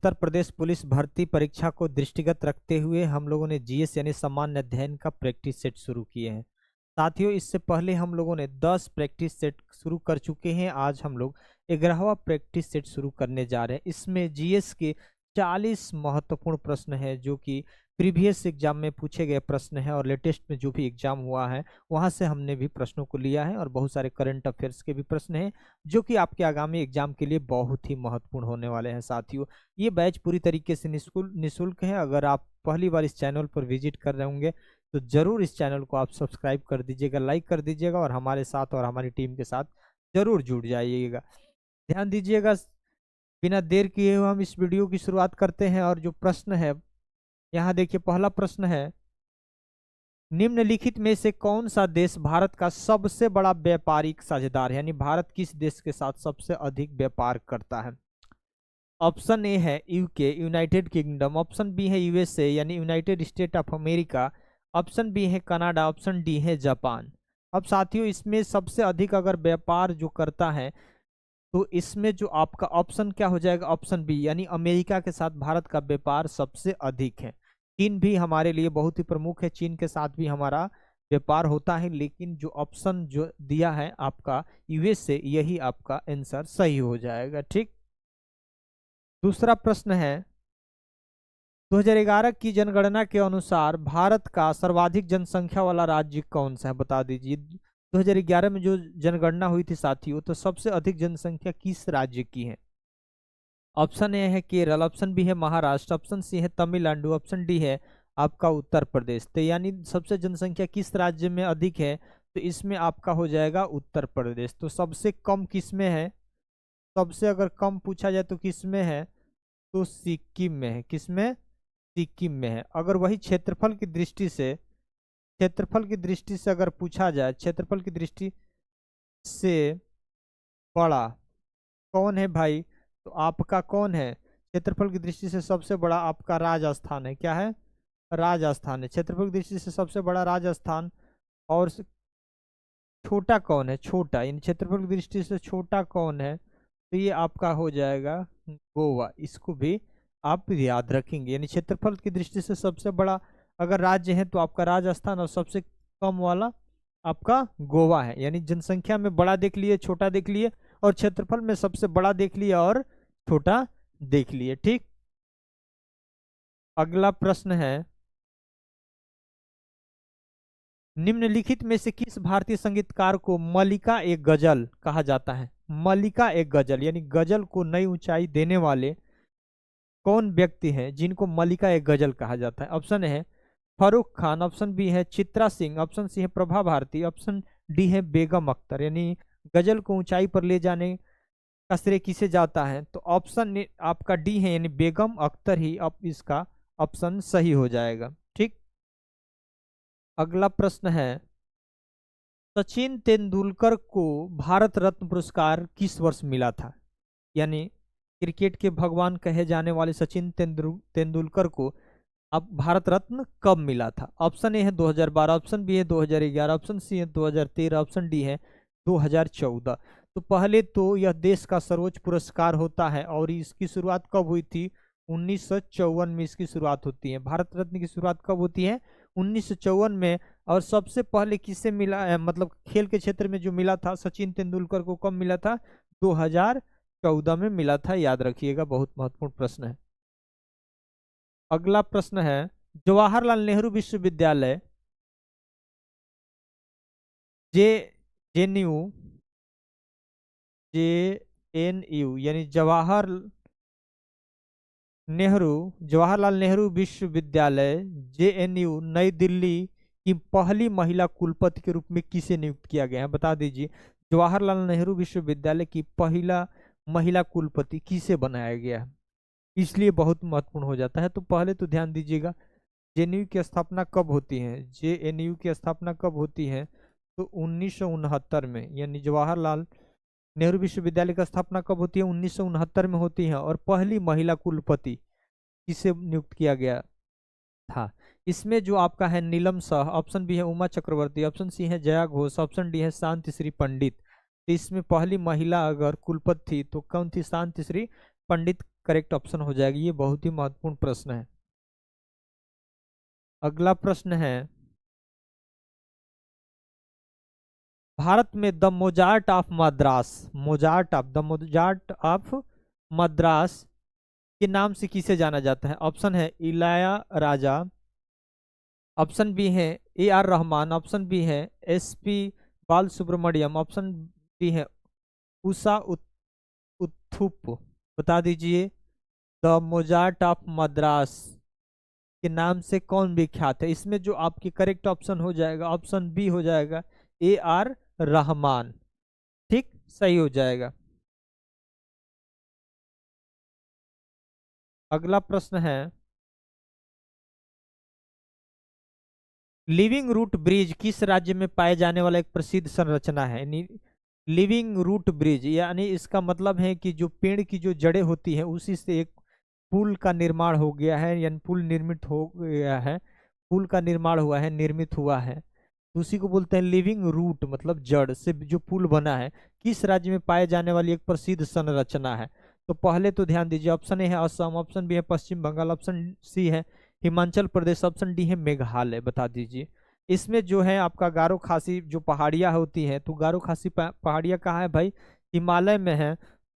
Uttar Pradesh police भर्ती परीक्षा को दृष्टिगत रखते हुए हम लोगों ने जीएस यानी सामान्य अध्ययन का प्रैक्टिस सेट शुरू किए हैं। साथियों, इससे पहले हम लोगों ने 10 प्रैक्टिस सेट शुरू कर चुके हैं। आज हम लोग 11वां प्रैक्टिस सेट शुरू करने जा रहे हैं। इसमें जीएस के 40 महत्वपूर्ण प्रश्न हैं जो कि प्रीवियस एग्जाम में पूछे गए प्रश्न हैं और लेटेस्ट में जो भी एग्जाम हुआ है वहां से हमने भी प्रश्नों को लिया है, और बहुत सारे करंट अफेयर्स के भी प्रश्न हैं जो कि आपके आगामी एग्जाम के लिए बहुत ही महत्वपूर्ण होने वाले हैं। साथियों, ये बैच पूरी तरीके से निःशुल्क है। अगर आप पहली बार इस चैनल पर विजिट कर रहे होंगे तो जरूर इस चैनल को आप सब्सक्राइब कर दीजिएगा, लाइक कर दीजिएगा और हमारे साथ और हमारी टीम के साथ जरूर जुड़ जाइएगा। ध्यान दीजिएगा, बिना देर किए हुए हम इस वीडियो की शुरुआत करते हैं। और जो प्रश्न है यहाँ देखिए, पहला प्रश्न है, निम्नलिखित में से कौन सा देश भारत का सबसे बड़ा व्यापारिक साझेदार है, यानी भारत किस देश के साथ सबसे अधिक व्यापार करता है। ऑप्शन ए है UK United Kingdom, option B है यूएसए यानी United State of America, option B है कनाडा, ऑप्शन डी है जापान। अब साथियों, इसमें सबसे अधिक अगर व्यापार जो करता है तो इसमें जो आपका ऑप्शन क्या हो जाएगा, ऑप्शन बी यानी अमेरिका के साथ भारत का व्यापार सबसे अधिक है। चीन भी हमारे लिए बहुत ही प्रमुख है, चीन के साथ भी हमारा व्यापार होता है, लेकिन जो ऑप्शन जो दिया है आपका यूएसए, यही आपका आंसर सही हो जाएगा। ठीक, दूसरा प्रश्न है, 2011 की जनगणना के अनुसार भारत का सर्वाधिक जनसंख्या वाला राज्य कौन सा है, बता दीजिए। 2011 में जो जनगणना हुई थी साथियों, तो सबसे अधिक जनसंख्या किस राज्य की है। ऑप्शन ए है केरल, ऑप्शन बी है महाराष्ट्र, ऑप्शन सी है तमिलनाडु, ऑप्शन डी है आपका उत्तर प्रदेश। तो यानी सबसे जनसंख्या किस राज्य में अधिक है, तो इसमें आपका हो जाएगा उत्तर प्रदेश। तो सबसे कम किस में है, सबसे अगर कम पूछा जाए तो किस में है, तो सिक्किम में है। किस में, सिक्किम में है। अगर वही क्षेत्रफल की दृष्टि से, क्षेत्रफल की दृष्टि से अगर पूछा जाए, क्षेत्रफल की दृष्टि से बड़ा कौन है भाई, तो आपका कौन है, क्षेत्रफल की दृष्टि से सबसे बड़ा आपका राजस्थान है। क्या है, राजस्थान है क्षेत्रफल की दृष्टि से सबसे बड़ा राजस्थान। और छोटा कौन है, छोटा यानी क्षेत्रफल की दृष्टि से छोटा कौन है, तो ये आपका हो जाएगा गोवा। इसको भी आप याद रखेंगे, यानी क्षेत्रफल की दृष्टि से सबसे बड़ा अगर राज्य है तो आपका राजस्थान, और सबसे कम वाला आपका गोवा है। यानी जनसंख्या में बड़ा देख लिए, छोटा देख लिए, और क्षेत्रफल में सबसे बड़ा देख लिया और छोटा देख लिए। ठीक, अगला प्रश्न है, निम्नलिखित में से किस भारतीय संगीतकार को मल्लिका ए गजल कहा जाता है। मल्लिका ए गजल यानी गजल को नई ऊंचाई देने वाले कौन व्यक्ति हैं जिनको मल्लिका ए गजल कहा जाता है। ऑप्शन है फरूक खान, ऑप्शन बी है चित्रा सिंह, ऑप्शन सी है प्रभा भारती, ऑप्शन डी है बेगम अख्तर। यानी गजल को ऊंचाई पर ले जाने का श्रेय किसे जाता है, तो ऑप्शन आपका डी है यानी बेगम अख्तर ही अब इसका ऑप्शन सही हो जाएगा। ठीक, अगला प्रश्न है, सचिन तेंदुलकर को भारत रत्न पुरस्कार किस वर्ष मिला था। यानी क्रिकेट के भगवान कहे जाने वाले सचिन तेंदुलकर को अब भारत रत्न कब मिला था। ऑप्शन ए है 2012, ऑप्शन बी है 2011, ऑप्शन सी है 2013, ऑप्शन डी है 2014। तो पहले तो यह देश का सर्वोच्च पुरस्कार होता है और इसकी शुरुआत कब हुई थी, 1954 में इसकी शुरुआत होती है। भारत रत्न की शुरुआत कब होती है, 1954 में। और सबसे पहले किससे मिला है, मतलब खेल के क्षेत्र में जो मिला था सचिन तेंदुलकर को कब मिला था, 2014 में मिला था। याद रखिएगा, बहुत महत्वपूर्ण प्रश्न है। अगला प्रश्न है, जवाहरलाल नेहरू विश्वविद्यालय जेएनयू यानी जवाहरलाल नेहरू विश्वविद्यालय जेएनयू नई दिल्ली की पहली महिला कुलपति के रूप में किसे नियुक्त किया गया है, बता दीजिए। जवाहरलाल नेहरू विश्वविद्यालय की पहला महिला कुलपति किसे बनाया गया है, इसलिए बहुत महत्वपूर्ण हो जाता है। तो पहले तो ध्यान दीजिएगा, जेएनयू की स्थापना कब होती है, जेएनयू की स्थापना कब होती है, तो 1969 में। यानी जवाहरलाल नेहरू विश्वविद्यालय की स्थापना कब होती है, 1969 में होती है। और पहली महिला कुलपति किसे नियुक्त किया गया था, इसमें जो आपका है नीलम शाह, ऑप्शन बी है उमा चक्रवर्ती, ऑप्शन सी है जया घोष, ऑप्शन डी है शांतिश्री पंडित। तो इसमें पहली महिला अगर कुलपति थी तो कौन थी, शांतिश्री पंडित करेक्ट ऑप्शन हो जाएगा। ये बहुत ही महत्वपूर्ण प्रश्न है। अगला प्रश्न है, भारत में the Mozart of Madras, Mozart of Madras के नाम से किसे जाना जाता है? ऑप्शन है इलाया राजा, ऑप्शन बी है A R Rahman, option B है S P Bala Subrahmanyam, option B है उषा उत्थुप। बता दीजिए, द मोजार्ट ऑफ मद्रास के नाम से कौन विख्यात है? इसमें जो आपकी करेक्ट ऑप्शन हो जाएगा, ऑप्शन बी हो जाएगा ए आर रहमान। ठीक, सही हो जाएगा। अगला प्रश्न है, लिविंग रूट ब्रिज किस राज्य में पाए जाने वाला एक प्रसिद्ध संरचना है? लिविंग रूट ब्रिज यानी इसका मतलब है कि जो पेड़ की जो जड़ें होती हैं उसी से एक पुल का निर्माण हो गया है, यानी पुल निर्मित हो गया है, पुल का निर्माण हुआ है, निर्मित हुआ है, तो उसी को बोलते हैं लिविंग रूट, मतलब जड़ से जो पुल बना है। किस राज्य में पाए जाने वाली एक प्रसिद्ध संरचना है? तो पहले तो ध्यान दीजिए, ऑप्शन ए है असम, ऑप्शन बी है पश्चिम बंगाल, ऑप्शन सी है हिमाचल प्रदेश, ऑप्शन डी है मेघालय। बता दीजिए, इसमें जो है आपका गारो खासी जो पहाड़ियाँ होती हैं, तो गारो खासी पहाड़ियाँ कहाँ है भाई? हिमालय में है।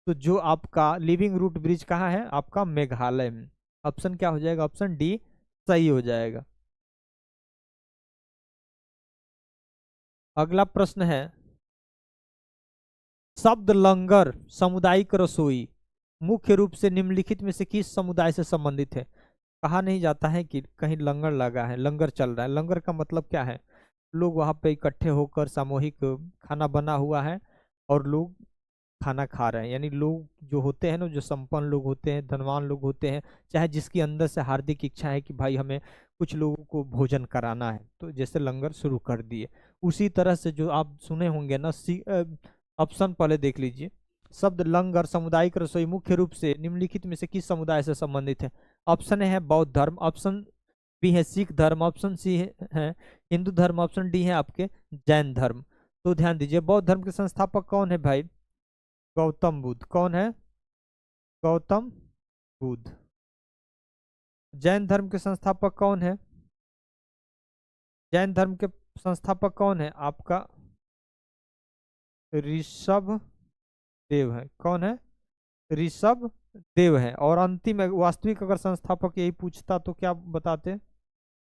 तो जो आपका लिविंग रूट ब्रिज कहाँ है? आपका मेघालय में। ऑप्शन क्या हो जाएगा? ऑप्शन डी सही हो जाएगा। अगला प्रश्न है, शब्द लंगर सामुदायिक रसोई मुख्य रूप से निम्नलिखित में से किस समुदाय से संबंधित है? कहा नहीं जाता है कि कहीं लंगर लगा है, लंगर चल रहा है। लंगर का मतलब क्या है? लोग वहां पे इकट्ठे होकर सामूहिक खाना बना हुआ है और लोग खाना खा रहे हैं, यानी लोग जो होते हैं ना, जो संपन्न लोग होते हैं, धनवान लोग होते हैं, चाहे जिसकी अंदर से हार्दिक इच्छा है कि भाई हमें कुछ लोगों को भोजन कराना है, तो जैसे लंगर शुरू कर दिए। उसी तरह से जो आप सुने होंगे ना, ऑप्शन पहले देख लीजिए। शब्द लंगर सामुदायिक रसोई मुख्य रूप से निम्नलिखित में से किस समुदाय से संबंधित है? ऑप्शन ए है बौद्ध धर्म, ऑप्शन बी है सिख धर्म, ऑप्शन सी है हिंदू धर्म, ऑप्शन डी है आपके जैन धर्म। तो ध्यान दीजिए, बौद्ध धर्म के संस्थापक कौन है भाई? गौतम बुद्ध। कौन है? गौतम बुद्ध। जैन धर्म के संस्थापक कौन है? जैन धर्म के संस्थापक कौन है? आपका ऋषभ देव है। कौन है? ऋषभ देव है। और अंतिम वास्तविक अगर संस्थापक यही पूछता तो क्या बताते?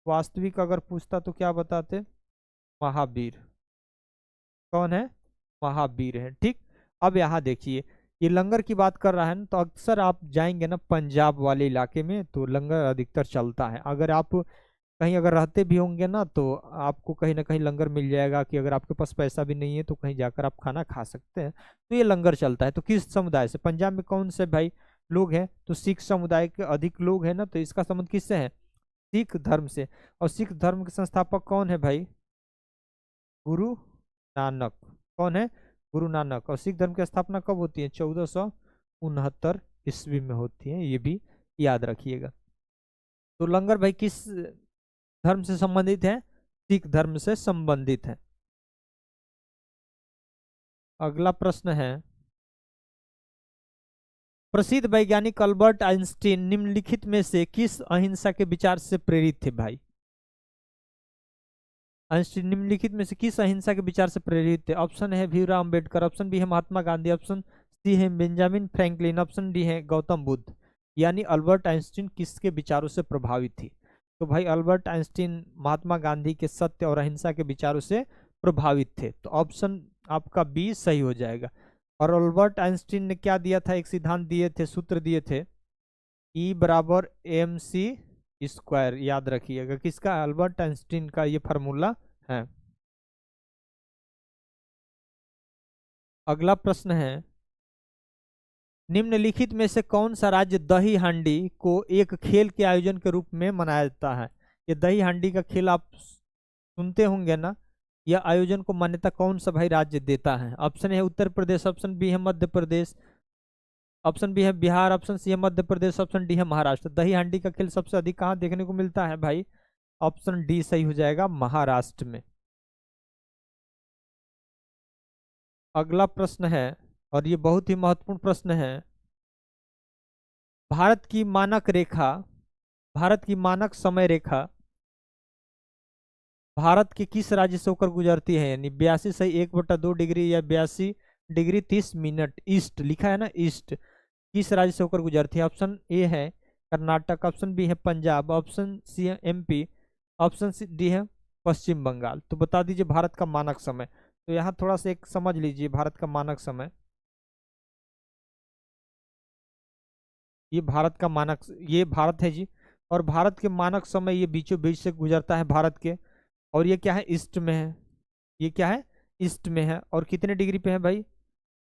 वास्तविक अगर पूछता तो क्या बताते? महावीर। कौन है? महावीर है। ठीक, अब यहाँ देखिए, ये लंगर की बात कर रहा है ना, तो अक्सर आप जाएंगे ना पंजाब वाले इलाके में, तो लंगर अधिकतर चलता है। अगर आप कहीं अगर रहते भी होंगे ना, तो आपको कहीं ना कहीं लंगर मिल जाएगा कि अगर आपके पास पैसा भी नहीं है तो कहीं जाकर आप खाना खा सकते हैं। तो ये लंगर चलता है। तो किस समुदाय से? पंजाब में कौन से भाई लोग हैं? तो सिख समुदाय के अधिक लोग हैं ना, तो इसका संबंध किससे है? सिख धर्म से। और सिख धर्म के संस्थापक कौन है भाई? गुरु नानक। कौन है? गुरु नानक। और सिख धर्म की स्थापना कब होती है? 1469 ईस्वी में होती है, ये भी याद रखिएगा। तो लंगर भाई किस धर्म से संबंधित है? सिख धर्म से संबंधित है। अगला प्रश्न है, प्रसिद्ध वैज्ञानिक अल्बर्ट आइंस्टीन निम्नलिखित में से किस अहिंसा के विचार से प्रेरित थे भाई? आइंस्टीन निम्नलिखित में से किस अहिंसा के विचार से प्रेरित थे? ऑप्शन है भीमराव अंबेडकर, ऑप्शन बी है महात्मा गांधी, ऑप्शन सी है बेंजामिन फ्रैंकलिन, ऑप्शन डी है गौतम बुद्ध। यानी अल्बर्ट आइंस्टीन किसके विचारों से प्रभावित थी? तो भाई अल्बर्ट आइंस्टीन महात्मा गांधी के सत्य और अहिंसा के विचारों से प्रभावित थे। तो ऑप्शन आपका बी सही हो जाएगा। और अल्बर्ट आइंस्टीन ने क्या दिया था? एक सिद्धांत दिए थे, सूत्र दिए थे, E बराबर MC स्क्वायर। याद रखिएगा, किसका? अल्बर्ट आइंस्टीन का ये फार्मूला है। अगला प्रश्न है, निम्नलिखित में से कौन सा राज्य दही हांडी को एक खेल के आयोजन के रूप में मनाया जाता है? ये दही हांडी का खेल आप सुनते होंगे ना, यह आयोजन को मान्यता कौन सा भाई राज्य देता है? ऑप्शन है उत्तर प्रदेश, ऑप्शन बी है मध्य प्रदेश, ऑप्शन बी है बिहार, ऑप्शन सी है मध्य प्रदेश, ऑप्शन डी है महाराष्ट्र। दही हांडी का खेल सबसे अधिक कहाँ देखने को मिलता है भाई? ऑप्शन डी सही हो जाएगा, महाराष्ट्र में। अगला प्रश्न है, और ये बहुत ही महत्वपूर्ण प्रश्न है, भारत की मानक रेखा, भारत की मानक समय रेखा भारत के किस राज्य से होकर गुजरती है? यानी 82 सही 1/2 डिग्री या 82 डिग्री 30 मिनट ईस्ट लिखा है ना, ईस्ट किस राज्य से होकर गुजरती है? ऑप्शन ए है कर्नाटक, ऑप्शन बी है पंजाब, ऑप्शन सी है एमपी, ऑप्शन सी डी है पश्चिम बंगाल। तो बता दीजिए भारत का मानक समय। तो यहाँ थोड़ा सा एक समझ लीजिए भारत का मानक समय। ये भारत का मानक, ये भारत है जी। और भारत के मानक समय ये बीचों बीच से गुजरता है भारत के। और ये क्या है? ईस्ट में है। ये क्या है? ईस्ट में है। और कितने डिग्री पे है भाई?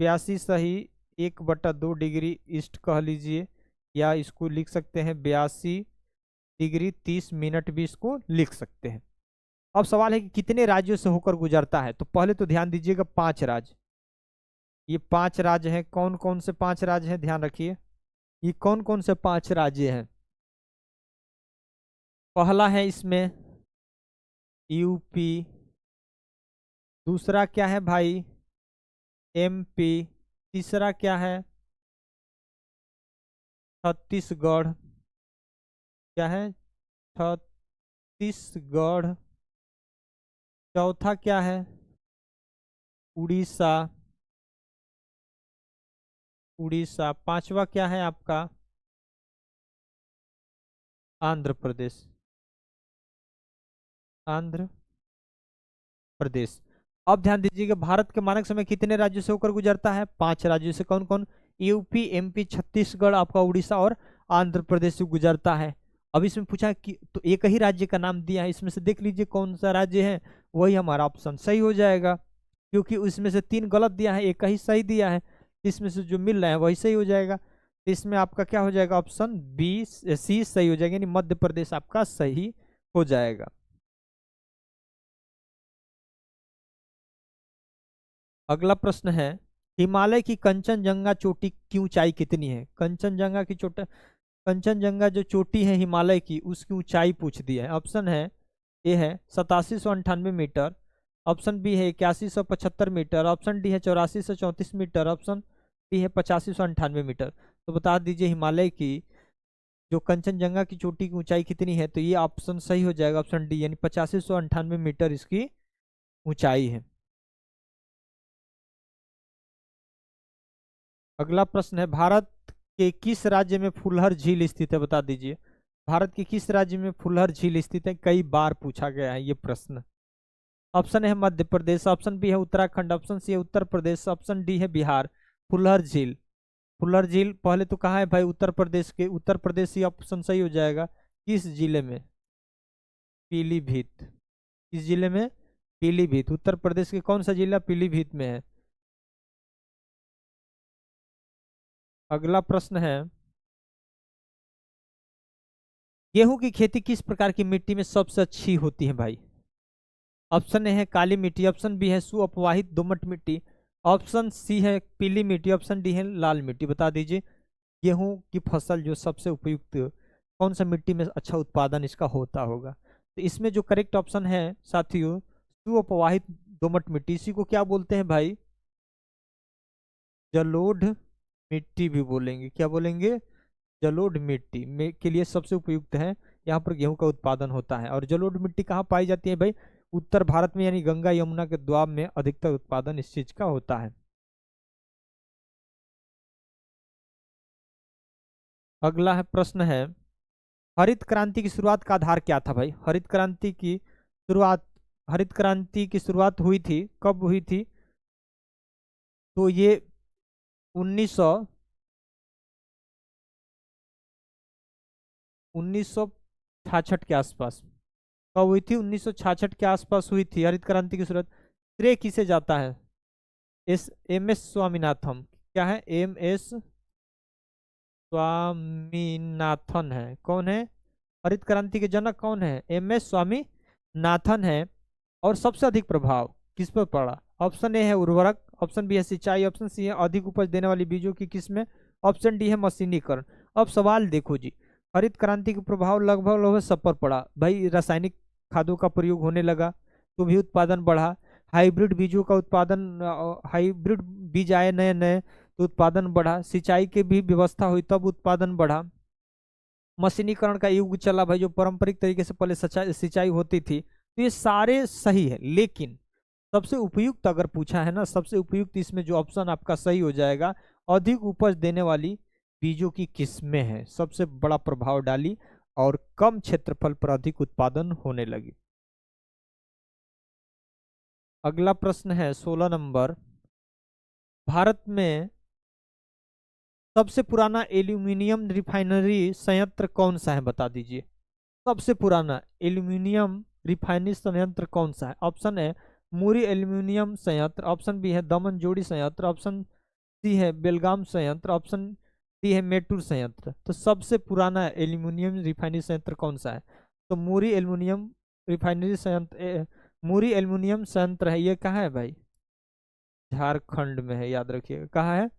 82 सही 1/2 डिग्री ईस्ट कह लीजिए, या इसको लिख सकते हैं 82 डिग्री 30 मिनट भी इसको लिख सकते हैं। अब सवाल है कि कितने राज्यों से होकर गुजरता है? तो पहले तो ध्यान दीजिएगा 5 राज्य। ये 5 राज्य हैं। कौन कौन से 5 राज्य हैं? ध्यान रखिए, ये कौन कौन से 5 राज्य हैं। पहला है इसमें यूपी, दूसरा क्या है भाई? एमपी, तीसरा क्या है? छत्तीसगढ़, क्या है? छत्तीसगढ़। चौथा क्या है? उड़ीसा, उड़ीसा। पांचवा क्या है आपका? आंध्र प्रदेश, आंध्र प्रदेश। अब ध्यान दीजिएगा भारत के मानक समय कितने राज्यों से होकर गुजरता है? 5 राज्यों से। कौन कौन? यूपी, एमपी, छत्तीसगढ़, आपका उड़ीसा और आंध्र प्रदेश से गुजरता है। अब इसमें पूछा है कि तो एक ही राज्य का नाम दिया है, इसमें से देख लीजिए कौन सा राज्य है, वही हमारा ऑप्शन सही हो जाएगा। क्योंकि उसमें से 3 गलत दिया है, एक ही सही दिया है, इसमें से जो मिल रहा है वही सही हो जाएगा। तो इसमें आपका क्या हो जाएगा? ऑप्शन बी सी सही हो जाएगा, यानी मध्य प्रदेश आपका सही हो जाएगा। अगला प्रश्न है, हिमालय की कंचनजंगा चोटी की ऊंचाई कितनी है? कंचनजंगा की चोटी, कंचनजंगा जो चोटी है हिमालय की, उसकी ऊंचाई पूछ दिया है। ऑप्शन है ए है 8798 मीटर, ऑप्शन बी है 8175 मीटर, ऑप्शन डी है 8434 मीटर, ऑप्शन डी है 8598 मीटर। तो बता दीजिए हिमालय की जो कंचनजंगा की चोटी की ऊंचाई कितनी है? तो ये ऑप्शन सही हो जाएगा, ऑप्शन डी, यानी 8598 मीटर इसकी ऊंचाई है। अगला प्रश्न है, भारत के किस राज्य में फुलहर झील स्थित है? बता दीजिए भारत के किस राज्य में फुलहर झील स्थित है? कई बार पूछा गया है ये प्रश्न। ऑप्शन है मध्य प्रदेश, ऑप्शन बी है उत्तराखंड, ऑप्शन सी है उत्तर प्रदेश, ऑप्शन डी है बिहार। फुलहर झील, फुलहर झील पहले तो कहाँ है भाई? उत्तर प्रदेश के, उत्तर प्रदेश ही ऑप्शन सही हो जाएगा। किस जिले में? पीलीभीत। किस जिले में? पीलीभीत। उत्तर प्रदेश के कौन सा जिला पीलीभीत में है? अगला प्रश्न है, गेहूं की खेती किस प्रकार की मिट्टी में सबसे अच्छी होती है भाई? ऑप्शन ए है काली मिट्टी, ऑप्शन बी है सुअपवाहित दोमट मिट्टी, ऑप्शन सी है पीली मिट्टी, ऑप्शन डी है लाल मिट्टी। बता दीजिए गेहूं की फसल जो सबसे उपयुक्त कौन सा मिट्टी में अच्छा उत्पादन इसका होता होगा? तो इसमें जो करेक्ट ऑप्शन है साथियों, सुअपवाहित दोमट मिट्टी। इसी को क्या बोलते हैं भाई? जलोढ़ मिट्टी भी बोलेंगे। क्या बोलेंगे? जलोढ़ मिट्टी में के लिए सबसे उपयुक्त है, यहाँ पर गेहूं का उत्पादन होता है। और जलोढ़ मिट्टी कहाँ पाई जाती है भाई? उत्तर भारत में, यानी गंगा यमुना के दोआब में अधिकतर उत्पादन इस चीज का होता है। अगला है प्रश्न है, हरित क्रांति की शुरुआत का आधार क्या था भाई? हरित क्रांति की शुरुआत, हरित क्रांति की शुरुआत हुई थी, कब हुई थी? तो ये 1966 के आसपास। कब हुई थी? 1966 के आसपास हुई थी हरित क्रांति की शुरुआत। श्रेय किसे जाता है? M S Swaminathan. क्या है? एम एस स्वामीनाथन है। कौन है? हरित क्रांति के जनक कौन है? एम एस स्वामीनाथन है। और सबसे अधिक प्रभाव किस पर पड़ा? ऑप्शन ए है उर्वरक, ऑप्शन बी है सिंचाई, ऑप्शन सी है अधिक उपज देने वाली बीजों की किस्में, ऑप्शन डी है मशीनीकरण। अब सवाल देखो जी, हरित क्रांति का प्रभाव लगभग लगभग सब पर पड़ा भाई। रासायनिक खादों का प्रयोग होने लगा तो भी उत्पादन बढ़ा, हाइब्रिड बीजों का उत्पादन, हाइब्रिड बीज आए नए नए तो उत्पादन बढ़ा। सिंचाई की भी व्यवस्था हुई तब उत्पादन बढ़ा। मशीनीकरण का युग चला भाई, जो पारंपरिक तरीके से पहले सिंचाई होती थी। तो ये सारे सही है, लेकिन सबसे उपयुक्त अगर पूछा है ना, सबसे उपयुक्त इसमें जो ऑप्शन आपका सही हो जाएगा, अधिक उपज देने वाली बीजों की किस्में हैं, सबसे बड़ा प्रभाव डाली और कम क्षेत्रफल पर अधिक उत्पादन होने लगी। अगला प्रश्न है 16 नंबर। भारत में सबसे पुराना एल्यूमिनियम रिफाइनरी संयंत्र कौन सा है, बता दीजिए। सबसे पुराना एल्यूमिनियम रिफाइनरी संयंत्र कौन सा है? ऑप्शन है मुरी एल्यूमिनियम संयंत्र, ऑप्शन बी है दमन जोड़ी संयंत्र, ऑप्शन सी है बेलगाम संयंत्र, ऑप्शन डी है मेटूर संयंत्र। तो सबसे पुराना एल्यूमिनियम रिफाइनरी संयंत्र कौन सा है? तो मुरी एल्यूमिनियम रिफाइनरी संयंत्र, मुरी एल्यूमिनियम संयंत्र है। ये कहाँ है भाई? झारखंड में है, याद रखिएगा। कहाँ है?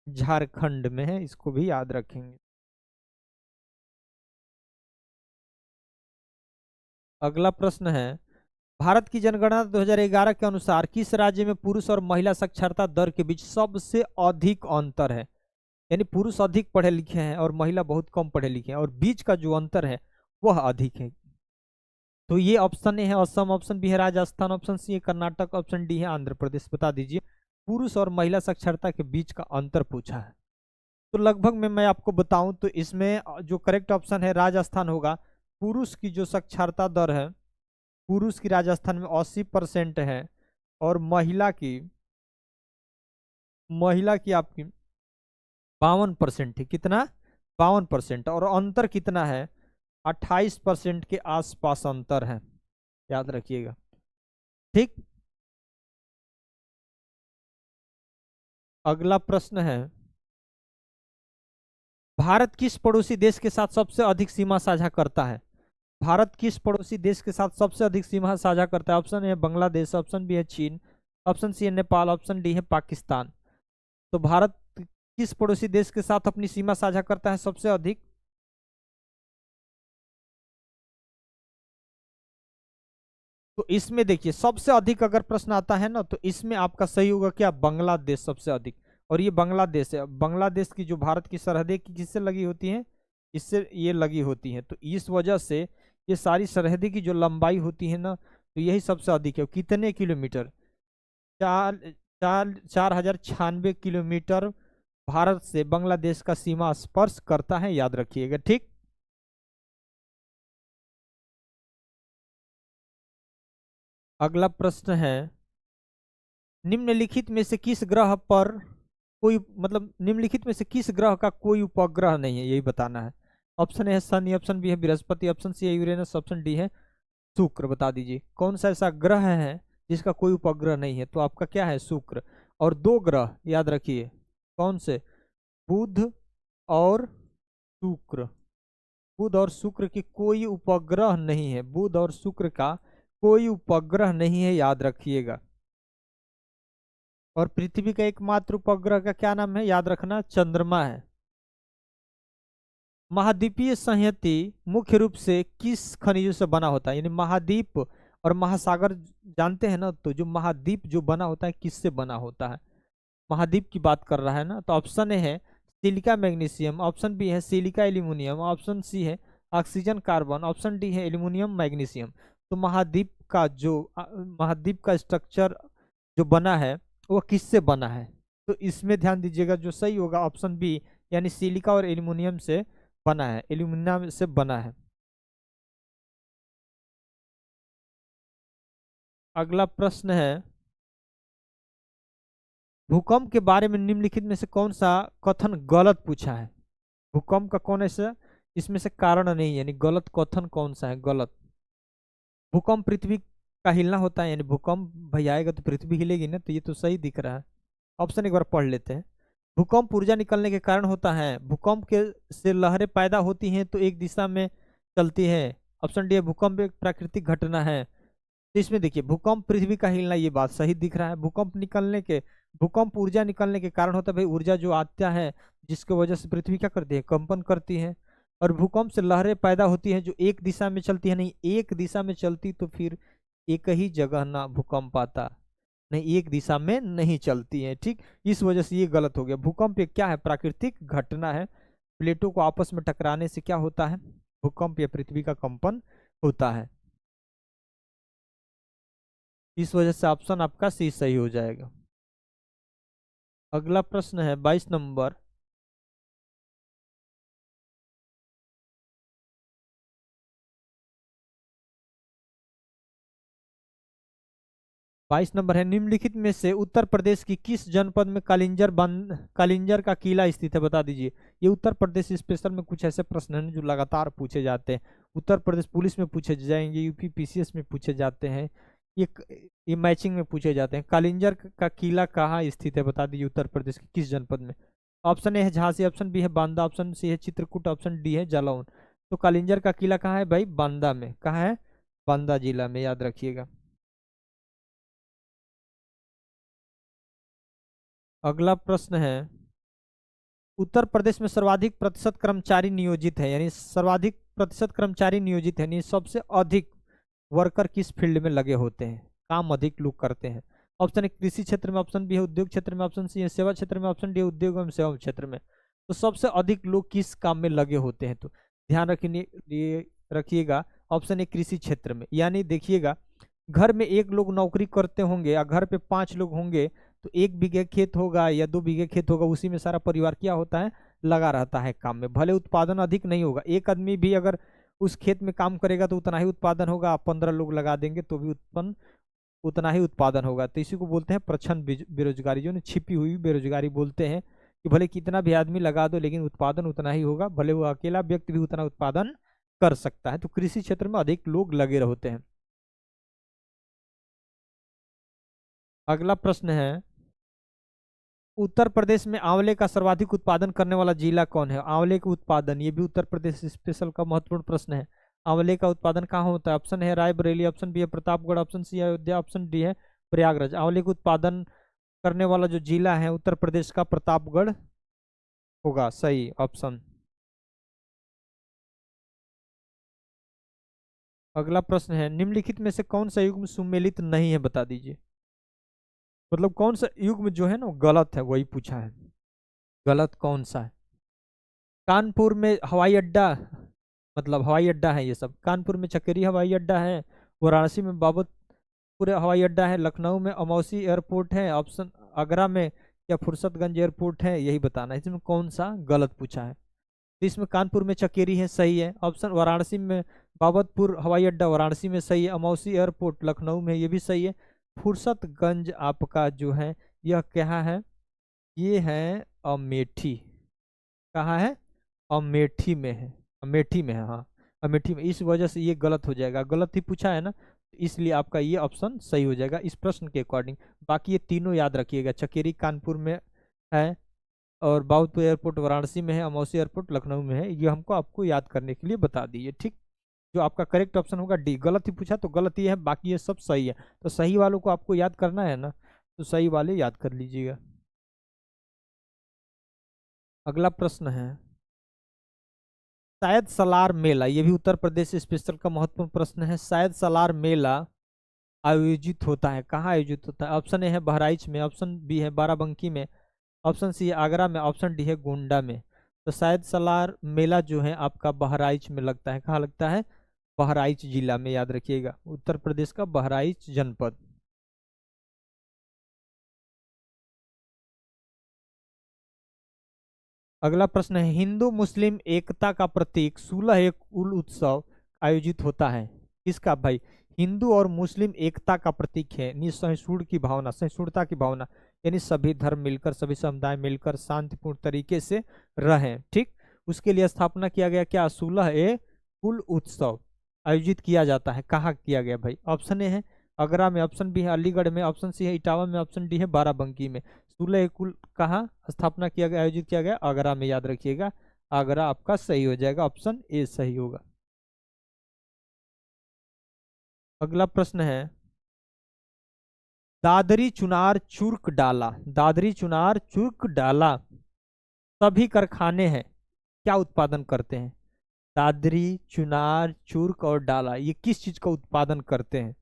झारखंड में है, इसको भी याद रखेंगे। अगला प्रश्न है, भारत की जनगणना 2011 के अनुसार किस राज्य में पुरुष और महिला साक्षरता दर के बीच सबसे अधिक अंतर है? यानी पुरुष अधिक पढ़े लिखे हैं और महिला बहुत कम पढ़े लिखे हैं, और बीच का जो अंतर है वह अधिक है। तो ये ऑप्शन ए है असम, ऑप्शन बी है राजस्थान, ऑप्शन सी है कर्नाटक, ऑप्शन डी है आंध्र प्रदेश। बता दीजिए, पुरुष और महिला साक्षरता के बीच का अंतर पूछा है। तो लगभग में मैं आपको बताऊं तो इसमें जो करेक्ट ऑप्शन है राजस्थान होगा। पुरुष की जो साक्षरता दर है, पुरुष की राजस्थान में 80% है, और महिला की आपकी 52% है। कितना? 52%। और अंतर कितना है? 28% के आसपास अंतर है, याद रखिएगा। ठीक। अगला प्रश्न है, भारत किस पड़ोसी देश के साथ सबसे अधिक सीमा साझा करता है? भारत किस पड़ोसी देश के साथ सबसे अधिक सीमा साझा करता है? Option A Bangladesh, option B है चीन, ऑप्शन सी है नेपाल, ऑप्शन डी है पाकिस्तान। तो भारत किस पड़ोसी देश के साथ अपनी सीमा साझा करता है सबसे अधिक? तो इसमें देखिए, सबसे अधिक अगर प्रश्न आता है ना, तो इसमें आपका सही होगा क्या? बांग्लादेश सबसे अधिक। और ये बांग्लादेश है। बांग्लादेश की जो भारत की सरहदें की किससे लगी होती हैं? इससे ये लगी होती हैं। तो इस वजह से ये सारी सरहदें की जो लंबाई होती है ना, तो यही सबसे अधिक है। कितने किलोमीटर? 4,096 किलोमीटर भारत से बांग्लादेश का सीमा स्पर्श करता है, याद रखिएगा। ठीक। अगला प्रश्न है, निम्नलिखित में से किस ग्रह पर कोई, मतलब निम्नलिखित में से किस ग्रह का कोई उपग्रह नहीं है, यही बताना है। ऑप्शन ए है शनि, ऑप्शन बी है बृहस्पति, ऑप्शन सी है यूरेनस, ऑप्शन डी है शुक्र। बता दीजिए कौन सा ऐसा ग्रह है जिसका कोई उपग्रह नहीं है? तो आपका क्या है? शुक्र। और दो ग्रह याद रखिए, कौन से? बुध और शुक्र। बुध और शुक्र की कोई उपग्रह नहीं है, बुध और शुक्र का कोई उपग्रह नहीं है, याद रखिएगा। और पृथ्वी का एकमात्र उपग्रह का क्या नाम है? याद रखना, चंद्रमा है। महाद्वीपीय संहति मुख्य रूप से किस खनिजों से बना होता है? यानी महाद्वीप और महासागर जानते हैं ना, तो जो महाद्वीप जो बना होता है किससे बना होता है? महाद्वीप की बात कर रहा है ना। तो ऑप्शन ए है सिलिका मैग्नीशियम, ऑप्शन बी है सिलिका एल्यूमिनियम, ऑप्शन सी है ऑक्सीजन कार्बन, ऑप्शन डी है एल्यूमिनियम मैग्नीशियम। तो महाद्वीप का स्ट्रक्चर जो बना है वो किससे बना है? तो इसमें ध्यान दीजिएगा, जो सही होगा ऑप्शन बी, यानी सिलिका और एल्यूमिनियम से बना है, एल्यूमिनियम से बना है। अगला प्रश्न है, भूकंप के बारे में निम्नलिखित में से कौन सा कथन गलत पूछा है? भूकंप का कौन ऐसा इसमें से कारण नहीं, यानी गलत कथन कौन सा है? गलत। भूकंप पृथ्वी का हिलना होता है, यानी भूकंप भाई आएगा तो पृथ्वी हिलेगी ना, तो ये तो सही दिख रहा है। ऑप्शन एक बार पढ़ लेते हैं। भूकंप ऊर्जा निकलने के कारण होता है। भूकंप के से लहरें पैदा होती हैं तो एक दिशा में चलती है। ऑप्शन डी है भूकंप एक प्राकृतिक घटना है। तो इसमें देखिए, भूकंप पृथ्वी का हिलना, ये बात सही दिख रहा है। भूकंप ऊर्जा निकलने के कारण होता है। भाई ऊर्जा जो आता है जिसकी वजह से पृथ्वी क्या करती है? कंपन करती है। और भूकंप से लहरें पैदा होती हैं जो एक दिशा में चलती है। नहीं, एक दिशा में चलती तो फिर एक ही जगह ना भूकंप आता। नहीं, एक दिशा में नहीं चलती हैं। ठीक, इस वजह से ये गलत हो गया। भूकंप ये क्या है? प्राकृतिक घटना है। प्लेटों को आपस में टकराने से क्या होता है? भूकंप या पृथ्वी का कंपन होता है। इस वजह से ऑप्शन आपका सी सही हो जाएगा। अगला प्रश्न है 22 नंबर। 22 नंबर है, निम्नलिखित में से उत्तर प्रदेश की किस जनपद में कालिंजर का किला स्थित है? बता दीजिए। ये उत्तर प्रदेश स्पेशल में कुछ ऐसे प्रश्न हैं जो लगातार पूछे जाते हैं। उत्तर प्रदेश पुलिस में पूछे जाएंगे, यूपी पीसीएस में पूछे जाते हैं, ये ये मैचिंग में पूछे जाते हैं। कालिंजर का किला कहाँ स्थित है? बता दीजिए उत्तर प्रदेश के किस जनपद में। ऑप्शन ए है झांसी, ऑप्शन बी है बांदा, ऑप्शन सी है चित्रकूट, ऑप्शन डी है जालौन। तो कालिंजर का किला कहाँ है भाई? बांदा में। कहाँ है? बांदा जिला में, याद रखिएगा। अगला प्रश्न है, उत्तर प्रदेश में सर्वाधिक प्रतिशत कर्मचारी नियोजित है, यानी सर्वाधिक प्रतिशत कर्मचारी नियोजित है, यानी सबसे अधिक वर्कर किस फील्ड में लगे होते हैं, काम अधिक लोग करते हैं? ऑप्शन ए कृषि क्षेत्र में, ऑप्शन बी है उद्योग क्षेत्र में, ऑप्शन सी है सेवा क्षेत्र में, ऑप्शन डी है उद्योग एवं सेवा क्षेत्र में। तो सबसे अधिक लोग किस काम में लगे होते हैं? तो ध्यान रखिएगा, ऑप्शन ए कृषि क्षेत्र में। यानी देखिएगा, घर में एक लोग नौकरी करते होंगे या घर पे 5 लोग होंगे, तो 1 बीघे खेत होगा या 2 बीघे खेत होगा, उसी में सारा परिवार क्या होता है? लगा रहता है काम में। भले उत्पादन अधिक नहीं होगा, एक आदमी भी अगर उस खेत में काम करेगा तो उतना ही उत्पादन होगा। आप 15 लोग लगा देंगे तो भी उत्पन्न उतना ही उत्पादन होगा। तो इसी को बोलते हैं प्रच्छन्न बेरोजगारी, जो छिपी हुई बेरोजगारी बोलते हैं, कि भले कितना भी आदमी लगा दो लेकिन उत्पादन उतना ही होगा, भले वो अकेला व्यक्ति भी उतना उत्पादन कर सकता है। तो कृषि क्षेत्र में अधिक लोग लगे होते हैं। अगला प्रश्न है, उत्तर प्रदेश में आंवले का सर्वाधिक उत्पादन करने वाला जिला कौन है? आंवले का उत्पादन, ये भी उत्तर प्रदेश स्पेशल का महत्वपूर्ण प्रश्न है। आंवले का उत्पादन कहाँ होता है? ऑप्शन है रायबरेली, ऑप्शन बी है प्रतापगढ़, ऑप्शन सी है अयोध्या, ऑप्शन डी है प्रयागराज। आंवले का उत्पादन करने वाला जो जिला है उत्तर प्रदेश का प्रतापगढ़ होगा सही ऑप्शन। अगला प्रश्न है, निम्नलिखित में से कौन सा युग्म सुमेलित नहीं है? बता दीजिए। मतलब कौन सा युग्म जो है ना गलत है, वही पूछा है। गलत कौन सा है? कानपुर में हवाई अड्डा, मतलब हवाई अड्डा है ये सब। कानपुर में चकेरी हवाई अड्डा है, वाराणसी में बाबतपुर हवाई अड्डा है, लखनऊ में अमौसी एयरपोर्ट है, ऑप्शन आगरा में या फुर्सतगंज एयरपोर्ट है, यही बताना है। इसमें कौन सा गलत पूछा है? तो इसमें कानपुर में चकेरी है, सही है ऑप्शन। वाराणसी में बाबतपुर हवाई अड्डा, वाराणसी में सही है। अमौसी एयरपोर्ट लखनऊ में, ये भी सही है। फुर्सतगंज आपका जो है यह क्या है? ये है अमेठी। कहाँ है? अमेठी में है। अमेठी में है, हाँ अमेठी में। इस वजह से ये गलत हो जाएगा, गलत ही पूछा है ना, तो इसलिए आपका ये ऑप्शन सही हो जाएगा इस प्रश्न के अकॉर्डिंग। बाकी ये तीनों याद रखिएगा, चकेरी कानपुर में है, और बाउदपुर एयरपोर्ट वाराणसी में है, अमौसी एयरपोर्ट लखनऊ में है। ये हमको आपको याद करने के लिए बता दिए। ठीक, जो आपका करेक्ट ऑप्शन होगा डी। गलत ही पूछा तो गलत ही है, बाकी ये सब सही है। तो सही वालों को आपको याद करना है ना, तो सही वाले याद कर लीजिएगा। अगला प्रश्न है, शायद सलार मेला, ये भी उत्तर प्रदेश स्पेशल का महत्वपूर्ण प्रश्न है। शायद सलार मेला आयोजित होता है, कहाँ आयोजित होता है? ऑप्शन ए है बहराइच में, ऑप्शन बी है बाराबंकी में, ऑप्शन सी है आगरा में, ऑप्शन डी है गोंडा में। तो शायद सलार मेला जो है आपका बहराइच में लगता है। कहाँ लगता है? बहराइच जिला में, याद रखिएगा, उत्तर प्रदेश का बहराइच जनपद। अगला प्रश्न है, हिंदू मुस्लिम एकता का प्रतीक 16 एक उल उत्सव आयोजित होता है, किसका भाई? हिंदू और मुस्लिम एकता का प्रतीक है, सहिष्णुता की भावना, सहिष्णुता की भावना, यानी सभी धर्म मिलकर, सभी समुदाय मिलकर शांतिपूर्ण तरीके से रहें। ठीक, उसके लिए स्थापना किया गया क्या? 16 ए कुल उत्सव आयोजित किया जाता है। कहाँ किया गया भाई? ऑप्शन ए है आगरा में, ऑप्शन बी है अलीगढ़ में, ऑप्शन सी है इटावा में, ऑप्शन डी है बाराबंकी में। 16 कुल कहाँ स्थापना किया गया, आयोजित किया गया? आगरा में, याद रखिएगा। आगरा आपका सही हो जाएगा, ऑप्शन ए सही होगा। अगला प्रश्न है, दादरी चुनार चुर्क डाला, दादरी चुनार चुर्क डाला सभी कारखाने हैं, क्या उत्पादन करते हैं? दादरी चुनार चुर्क और डाला ये किस चीज का उत्पादन करते हैं?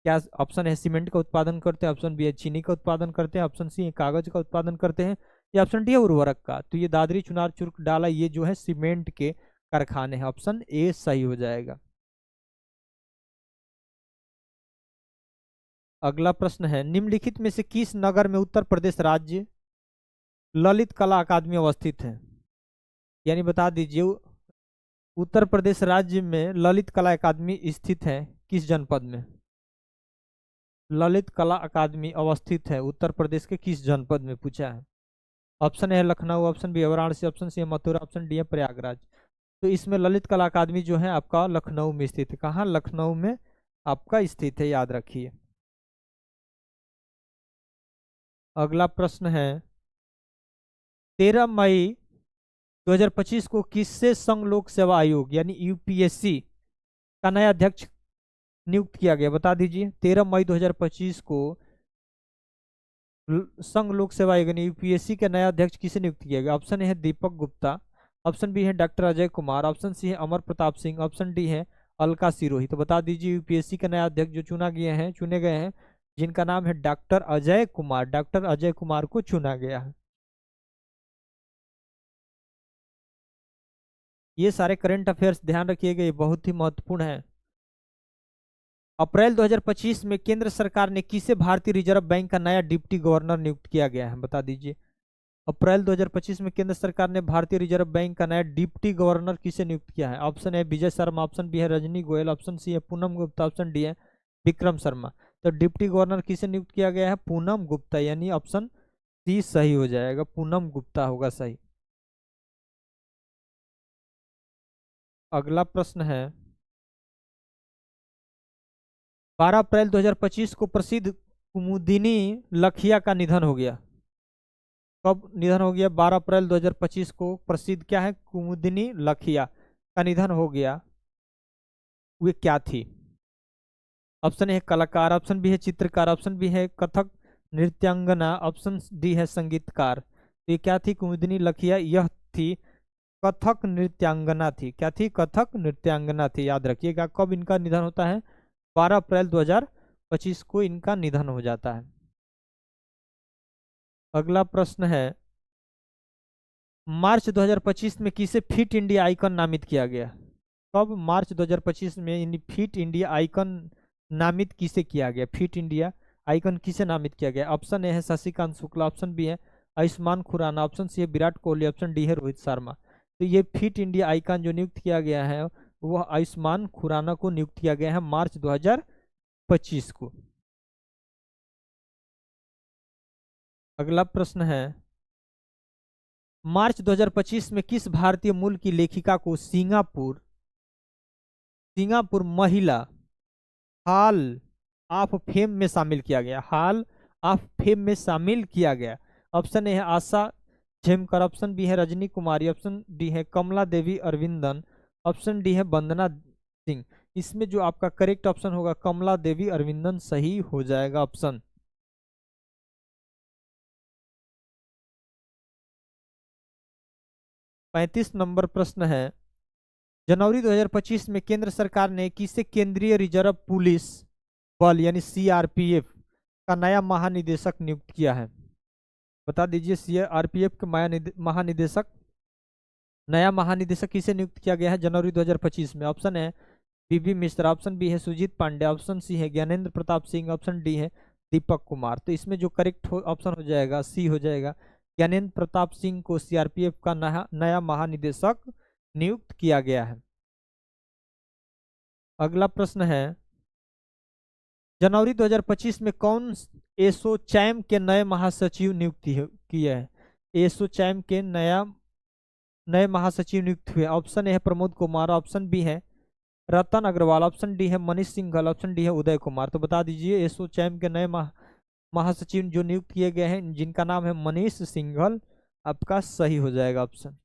क्या ऑप्शन है सीमेंट का उत्पादन करते हैं, ऑप्शन बी है चीनी का उत्पादन करते हैं, ऑप्शन सी है कागज का उत्पादन करते हैं, या ऑप्शन डी है उर्वरक का। तो ये दादरी चुनार चुर्क डाला ये जो है सीमेंट के कारखाने हैं, ऑप्शन ए सही हो जाएगा। अगला प्रश्न है निम्नलिखित में से किस नगर में उत्तर प्रदेश राज्य ललित कला अकादमी अवस्थित है? यानी बता दीजिए उत्तर प्रदेश राज्य में ललित कला अकादमी स्थित है किस जनपद में? ललित कला अकादमी अवस्थित है उत्तर प्रदेश के किस जनपद में पूछा है? ऑप्शन ए है लखनऊ, ऑप्शन बी है वाराणसी, ऑप्शन सी है मथुरा, ऑप्शन डी है प्रयागराज। तो इसमें ललित कला अकादमी जो है आपका लखनऊ में स्थित है। कहाँ? लखनऊ में आपका स्थित है, याद रखिए। अगला प्रश्न है 13 मई 2025 को किससे संघ लोक सेवा आयोग यानी यूपीएससी का नया अध्यक्ष नियुक्त किया गया? बता दीजिए 13 मई 2025 को संघ लोक सेवा आयोग यानी यूपीएससी के नया अध्यक्ष किसे नियुक्त किया गया? ऑप्शन ए है दीपक गुप्ता, ऑप्शन बी है doctor Ajay Kumar, option C है अमर प्रताप सिंह, ऑप्शन डी है अलका सिरोही। तो बता दीजिए यूपीएससी के नया अध्यक्ष जो चुने गए हैं जिनका नाम है डॉक्टर अजय कुमार, डॉक्टर अजय कुमार को चुना गया है। ये सारे करंट अफेयर्स ध्यान रखिएगा, ये बहुत ही महत्वपूर्ण है। अप्रैल 2025 में केंद्र सरकार ने किसे भारतीय रिजर्व बैंक का नया डिप्टी गवर्नर नियुक्त किया गया है? बता दीजिए अप्रैल 2025 में केंद्र सरकार ने भारतीय रिजर्व बैंक का नया डिप्टी गवर्नर किसे नियुक्त किया है? ऑप्शन है विजय शर्मा, ऑप्शन बी है रजनी गोयल, ऑप्शन सी है पूनम गुप्ता, ऑप्शन डी है विक्रम शर्मा। तो डिप्टी गवर्नर किसे नियुक्त किया गया है? पूनम गुप्ता, यानी ऑप्शन सी सही हो जाएगा, पूनम गुप्ता होगा सही। अगला प्रश्न है 12 अप्रैल 2025 को प्रसिद्ध कुमुदिनी लखिया का निधन हो गया। कब निधन हो गया? 12 अप्रैल 2025 को प्रसिद्ध क्या है? कुमुदिनी लखिया का निधन हो गया। वे क्या थी? ऑप्शन ए है कलाकार, ऑप्शन बी है चित्रकार, ऑप्शन बी है कथक नृत्यांगना, ऑप्शन डी है संगीतकार। तो ये क्या थी कुमुदिनी लखिया? यह थी कथक नृत्यांगना थी। क्या थी? कथक नृत्यांगना थी, याद रखिएगा। कब इनका निधन होता है? 12 अप्रैल 2025 को इनका निधन हो जाता है। अगला प्रश्न है मार्च 2025 में किसे फिट इंडिया आइकन नामित किया गया? कब? मार्च 2025 में इन फिट इंडिया आइकन नामित किसे किया गया? फिट इंडिया आइकन किसे नामित किया गया? ऑप्शन ए है शशिकांत शुक्ला, ऑप्शन बी है आयुष्मान खुराना, ऑप्शन सी है विराट कोहली, ऑप्शन डी है रोहित शर्मा। तो ये फिट इंडिया आइकन जो नियुक्त किया गया है वह आयुष्मान खुराना को नियुक्त किया गया है मार्च 2025 को। अगला प्रश्न है मार्च 2025 में किस भारतीय मूल की लेखिका को सिंगापुर महिला हॉल ऑफ फेम में शामिल किया गया? हॉल ऑफ फेम में शामिल किया गया। ऑप्शन ए है आशा झेमकर, ऑप्शन बी है रजनी कुमारी, ऑप्शन डी है कमला देवी अरविंदन, ऑप्शन डी है वंदना सिंह। इसमें जो आपका करेक्ट ऑप्शन होगा कमला देवी अरविंदन सही हो जाएगा ऑप्शन। पैंतीस नंबर प्रश्न है जनवरी 2025 में केंद्र सरकार ने किसे केंद्रीय रिजर्व पुलिस बल यानी सीआरपीएफ का नया महानिदेशक नियुक्त किया है? बता दीजिए सीआरपीएफ के नया महानिदेशक किसे नियुक्त किया गया है जनवरी 2025 में? ऑप्शन है बीबी मिश्रा, ऑप्शन बी है सुजीत पांडे, ऑप्शन सी है ज्ञानेंद्र प्रताप सिंह, ऑप्शन डी है दीपक कुमार। तो इसमें जो करेक्ट ऑप्शन हो जाएगा सी हो जाएगा, ज्ञानेंद्र प्रताप सिंह को सीआरपीएफ का नया महानिदेशक नियुक्त किया गया है। अगला प्रश्न है जनवरी 2025 में कौन एसोचैम के नए महासचिव नियुक्त किए हैं? एसोचैम के नए महासचिव नियुक्त हुए। ऑप्शन ए है प्रमोद कुमार, ऑप्शन बी है रतन अग्रवाल, ऑप्शन डी है मनीष सिंघल, ऑप्शन डी है उदय कुमार। तो बता दीजिए एसोचैम के नए महासचिव जो नियुक्त किए गए हैं जिनका नाम है मनीष सिंघल, आपका सही हो जाएगा ऑप्शन।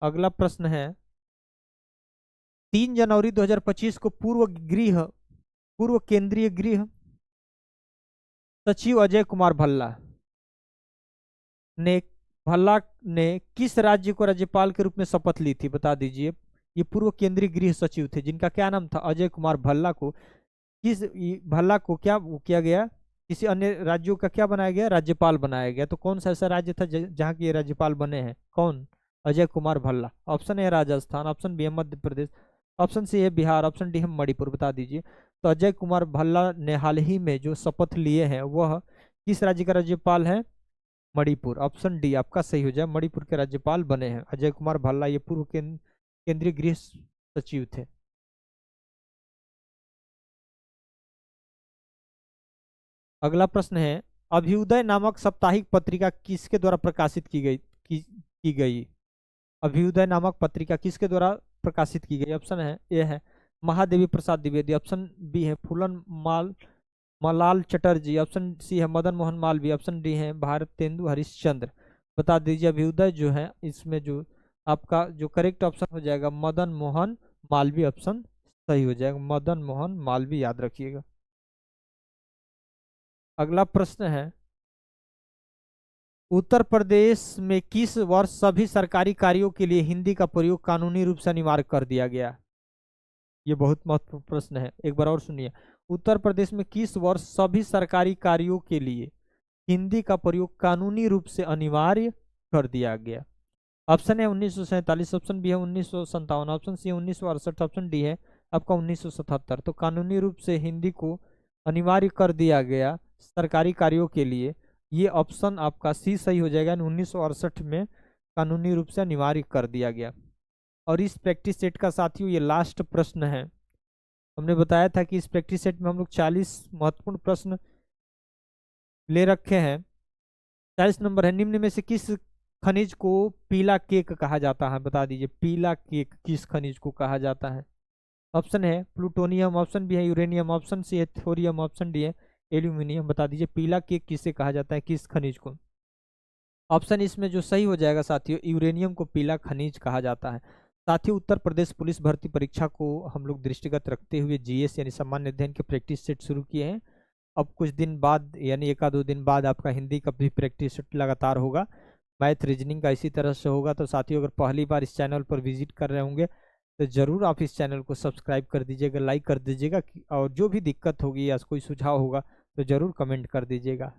अगला प्रश्न है 3 जनवरी 2025 को पूर्व केंद्रीय गृह सचिव अजय कुमार भल्ला ने किस राज्य को राज्यपाल के रूप में शपथ ली थी? बता दीजिए ये पूर्व केंद्रीय गृह सचिव थे, जिनका क्या नाम था, अजय कुमार भल्ला को भल्ला को क्या वो किया गया, किसी अन्य राज्यों का क्या बनाया गया, राज्यपाल बनाया गया। तो कौन सा ऐसा राज्य था जहाँ के ये राज्यपाल बने हैं, कौन, Ajay Kumar Bhalla. Option A Rajasthan, option B है मध्य प्रदेश, ऑप्शन सी है बिहार, ऑप्शन डी है मणिपुर। बता दीजिए। तो अजय कुमार भल्ला ने हाल ही में जो शपथ लिए हैं वह किस राज्य का राज्यपाल है, मणिपुर। ऑप्शन डी आपका सही हो जाए, मणिपुर के राज्यपाल बने हैं अजय कुमार भल्ला, ये पूर्व केंद्रीय गृह सचिव थे। अगला प्रश्न है, अभ्युदय नामक साप्ताहिक पत्रिका किसके द्वारा प्रकाशित की गई। अभ्युदय नामक पत्रिका किसके द्वारा प्रकाशित की गई। ऑप्शन है ए है महादेवी प्रसाद द्विवेदी, ऑप्शन बी है फूलन मलाल चटर्जी, ऑप्शन सी है मदन मोहन मालवीय, ऑप्शन डी है भारतेंदु हरिश्चंद्र। बता दीजिए। अभ्युदय जो है इसमें जो आपका जो करेक्ट ऑप्शन हो जाएगा मदन मोहन मालवीय, ऑप्शन सही हो जाएगा मदन मोहन मालवीय, याद रखिएगा। अगला प्रश्न है, उत्तर प्रदेश में किस वर्ष सभी सरकारी कार्यों के लिए हिंदी का प्रयोग कानूनी रूप से अनिवार्य कर दिया गया। ये बहुत महत्वपूर्ण प्रश्न है, एक बार और सुनिए। उत्तर प्रदेश में किस वर्ष सभी सरकारी कार्यों के लिए हिंदी का प्रयोग कानूनी रूप से अनिवार्य कर दिया गया। ऑप्शन है 1947, ऑप्शन बी है 1957, ऑप्शन सी है 1968, ऑप्शन डी है आपका 1977। तो कानूनी रूप से हिंदी को अनिवार्य कर दिया गया सरकारी कार्यों के लिए, ये ऑप्शन आपका सी सही हो जाएगा। 1968 में कानूनी रूप से अनिवार्य कर दिया गया। और इस प्रैक्टिस सेट का साथियों ये लास्ट प्रश्न है। हमने बताया था कि इस प्रैक्टिस सेट में हम लोग 40 महत्वपूर्ण प्रश्न ले रखे हैं। 40 नंबर है। निम्न में से किस खनिज को पीला केक कहा जाता है। बता दीजिए पीला केक किस खनिज को कहा जाता है। ऑप्शन है प्लूटोनियम, ऑप्शन बी है यूरेनियम, ऑप्शन सी है थोरियम, ऑप्शन डी है एल्यूमिनियम। बता दीजिए पीला केक किसे कहा जाता है, किस खनिज को। ऑप्शन इसमें जो सही हो जाएगा साथियों, यूरेनियम को पीला खनिज कहा जाता है। साथियों उत्तर प्रदेश पुलिस भर्ती परीक्षा को हम लोग दृष्टिगत रखते हुए जीएस यानी सामान्य अध्ययन के प्रैक्टिस सेट शुरू किए हैं। अब कुछ दिन बाद यानी एक आध दो दिन बाद आपका हिंदी का भी प्रैक्टिस सेट लगातार होगा। मैथ रीजनिंग का इसी तरह से होगा। तो साथियों अगर पहली बार इस चैनल पर विजिट कर रहे होंगे तो ज़रूर आप इस चैनल को सब्सक्राइब कर दीजिएगा, लाइक कर दीजिएगा और जो भी दिक्कत होगी या कोई सुझाव होगा तो ज़रूर कमेंट कर दीजिएगा।